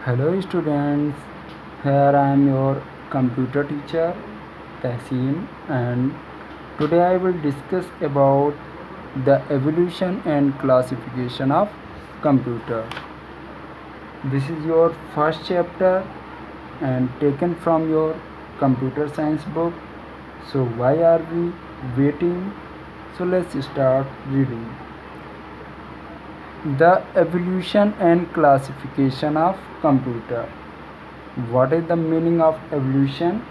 Hello students, here I am your computer teacher Tahsin, and today I will discuss about the evolution and classification of computer. This is your first chapter and taken from your computer science book. So why are we waiting? So let's start reading. The evolution and classification of computer. What is the meaning of evolution?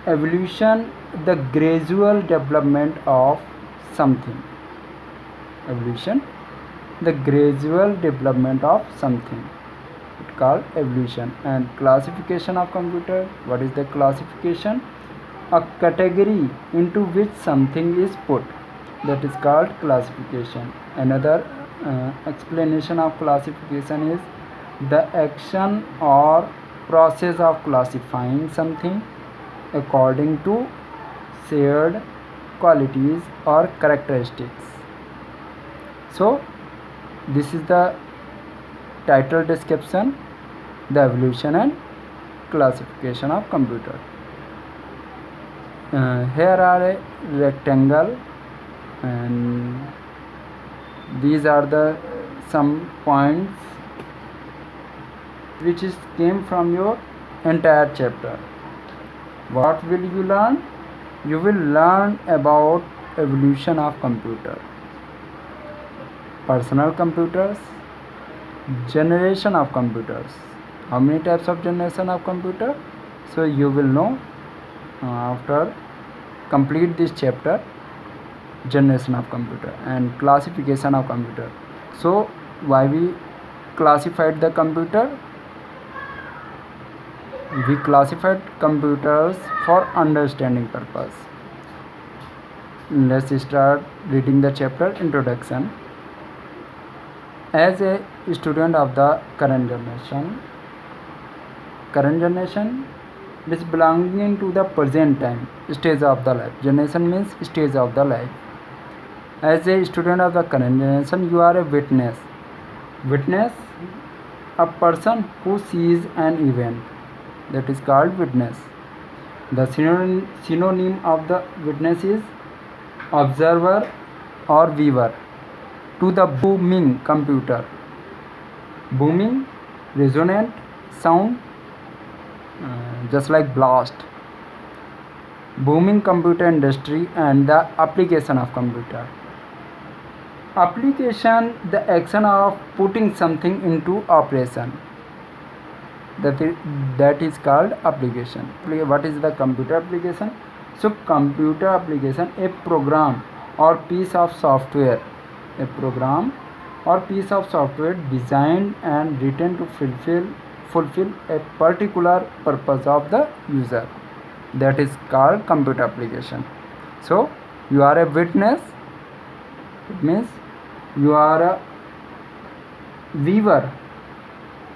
Evolution, the gradual development of something. Evolution, the gradual development of something. It's called evolution. And classification of computer. What is the classification? A category into which something is put. That is called classification. Another explanation of classification is the action or process of classifying something according to shared qualities or characteristics. So this is the title description, the evolution and classification of computer. Here are a rectangle, and these are the some points which is came from your entire chapter. What will you learn? You will learn about evolution of computer, personal computers, generation of computers. How many types of generation of computer? So you will know after complete this chapter, generation of computer and classification of computer. So why we classified the computer? We classified computers for understanding purpose. Let's start reading the chapter introduction. As a student of the current generation is belonging to the present time stage of the life. Generation means stage of the life. As a student of the current generation, you are a witness. Witness, a person who sees an event. That is called witness. The synonym of the witness is observer or viewer. To the booming computer. Booming, resonant sound, just like blast. Booming computer industry and the application of computer. Application, the action of putting something into operation. That is called application. What is the computer application? So computer application, a program or piece of software. A program or piece of software designed and written to fulfill a particular purpose of the user. That is called computer application. So you are a witness. It means you are a viewer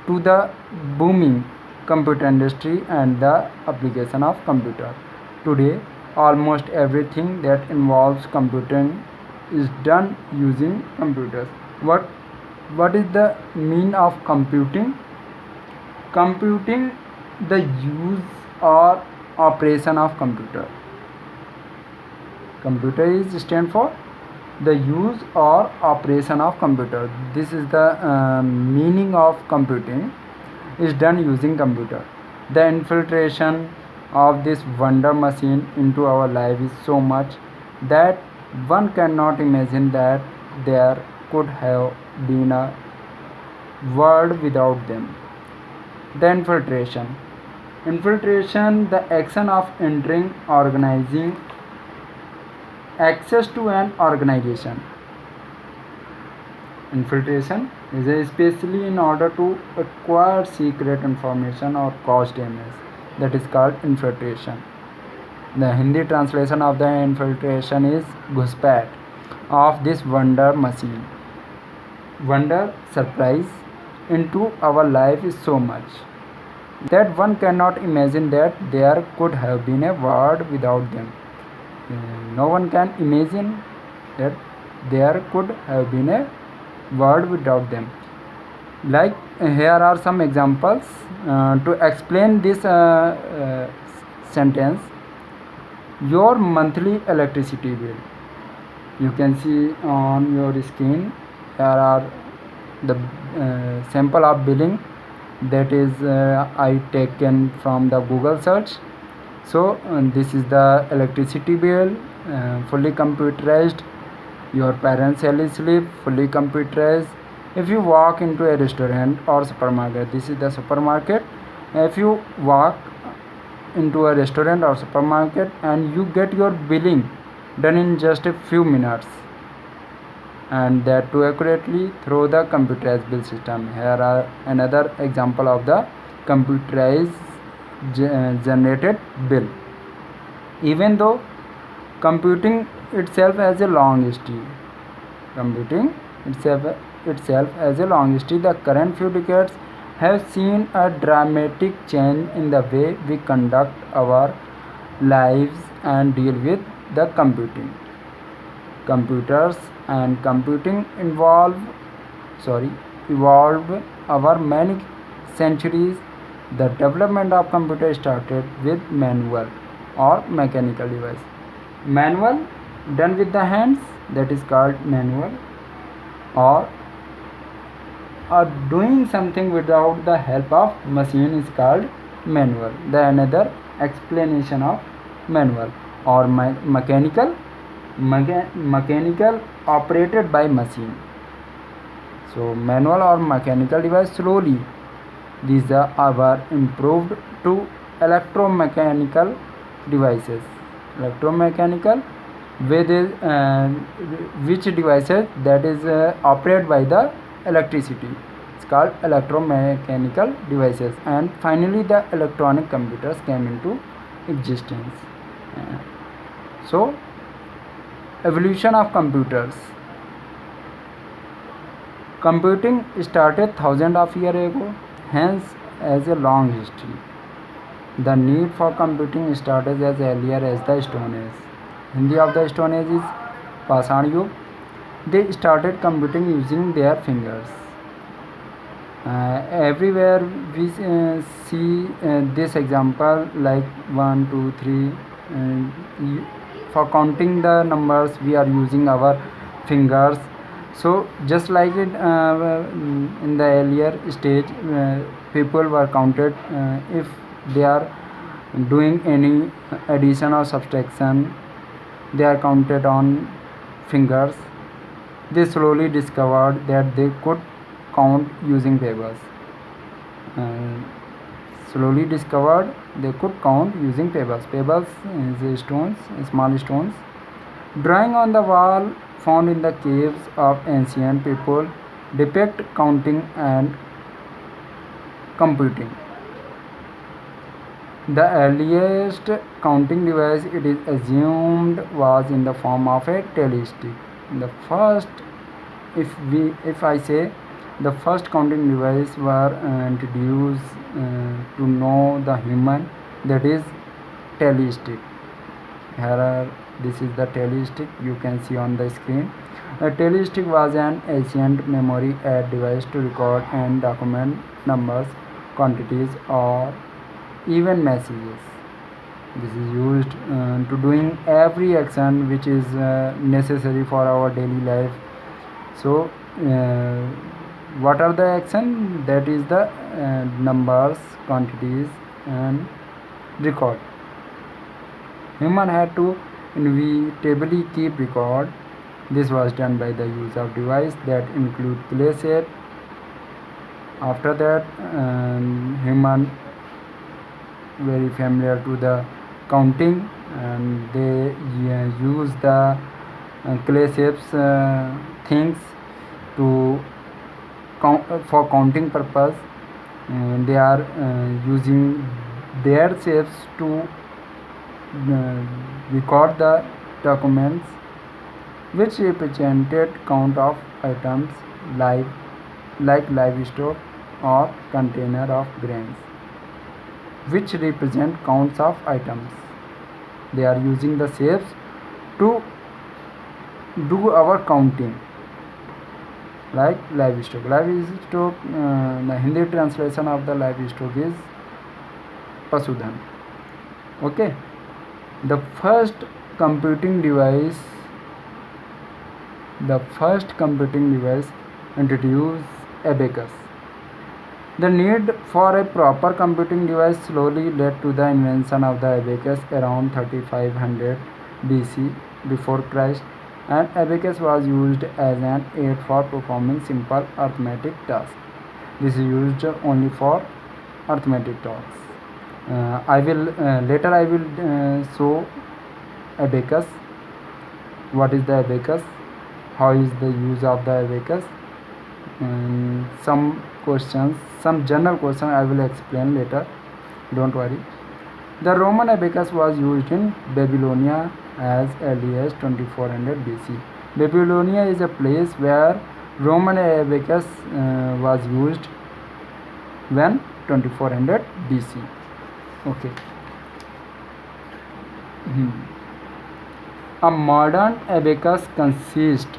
to the booming computer industry and the application of computer. Today, almost everything that involves computing is done using computers. What is the mean of computing? Computing, the use or operation of computer. Computer is stand for the use or operation of computer. This is the meaning of computing is done using computer. The infiltration of this wonder machine into our life is so much that one cannot imagine that there could have been a world without them. The infiltration, the action of entering, organizing access to an organization. Infiltration is especially in order to acquire secret information or cause damage. That is called infiltration. The Hindi translation of the infiltration is घुसपैठ of this wonder machine. Wonder, surprise into our life is so much that one cannot imagine that there could have been a world without them. No one can imagine that there could have been a world without them. Like here are some examples to explain this sentence. Your monthly electricity bill. You can see on your screen here are the sample of billing that is I taken from the Google search. So this is the electricity bill, fully computerized. Your parents' salary slip, fully computerized. If you walk into a restaurant or supermarket, this is the supermarket. If you walk into a restaurant or supermarket and you get your billing done in just a few minutes, and that too accurately through the computerized bill system. Here are another example of the computerized generated bill. Even though computing itself as a long history, computing itself as a long history, the current few decades have seen a dramatic change in the way we conduct our lives and deal with the computing. Computers and computing evolved over many centuries. The development of computer started with manual or mechanical device. Manual done with the hands, that is called manual, or doing something without the help of machine is called manual. The another explanation of manual or mechanical operated by machine. So manual or mechanical device slowly these are improved to electromechanical devices. Electromechanical with which devices that is operated by the electricity. It's called electromechanical devices. And finally the electronic computers came into existence. So evolution of computers. Computing started thousands of years ago, hence as a long history. The need for computing started as earlier as the Stone Age. Hindi of the Stone Age is Pashan Yug. They started computing using their fingers. Everywhere we see this example like 1, 2, 3. For counting the numbers, we are using our fingers. So just like it in the earlier stage, people were counted if they are doing any addition or subtraction, they are counted on fingers. They slowly discovered that they could count using papers. Slowly discovered they could count using pebbles. Pebbles is stones, small stones. Drawing on the wall found in the caves of ancient people depict counting and computing. The earliest counting device it is assumed was in the form of a tally stick. The first, if I say, the first counting device were introduced to know the human, that is tally stick. This is the tally stick you can see on the screen. A tally stick was an ancient memory aid device to record and document numbers, quantities, or even messages. This is used to doing every action which is necessary for our daily life. So what are the action? That is the numbers, quantities, and record. Human had to inevitably keep record. This was done by the use of device that include clay shape. After that, human very familiar to the counting, and they use the clay shapes things to count for counting purpose. They are using their shapes to record the documents which represented count of items like livestock or container of grains, which represent counts of items. They are using the shapes to do our counting. like livestock. Livestock, the Hindi translation of the livestock is pasudhan. Okay. The first computing device introduced abacus. The need for a proper computing device slowly led to the invention of the abacus around 3500 BC before Christ, and abacus was used as an aid for performing simple arithmetic tasks. This is used only for arithmetic tasks. I will later I will show abacus. What is the abacus? How is the use of the abacus? Some questions, some general question I will explain later. Don't worry. The Roman abacus was used in Babylonia as early as 2400 BC. Babylonia is a place where Roman abacus was used when 2400 BC. Okay. A modern abacus consists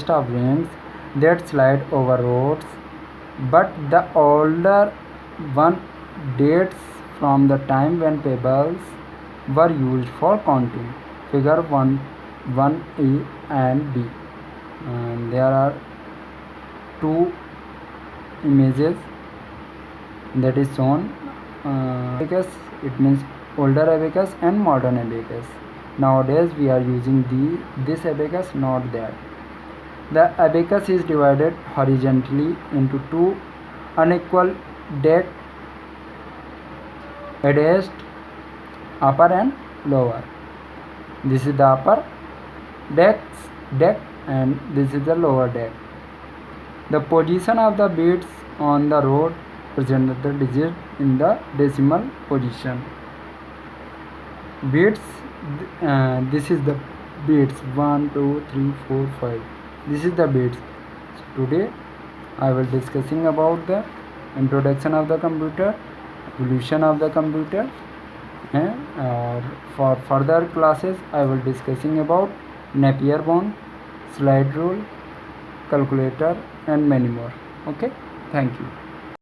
of rings that slide over rods, but the older one dates from the time when pebbles were used for counting. Figure 1A and B. And there are two images that is shown. Abacus, it means older abacus and modern abacus. Nowadays we are using this abacus, not that. The abacus is divided horizontally into two unequal decks, adjacent, upper and lower. This is the upper deck and this is the lower deck. The position of the beads on the rod present the digit in the decimal position. Beads, this is the beads 1 2 3 4 5. This is the beads. So today I will discussing about the introduction of the computer, evolution of the computer, and for further classes I will discussing about Napier bone, slide rule, calculator and many more. Okay, thank you.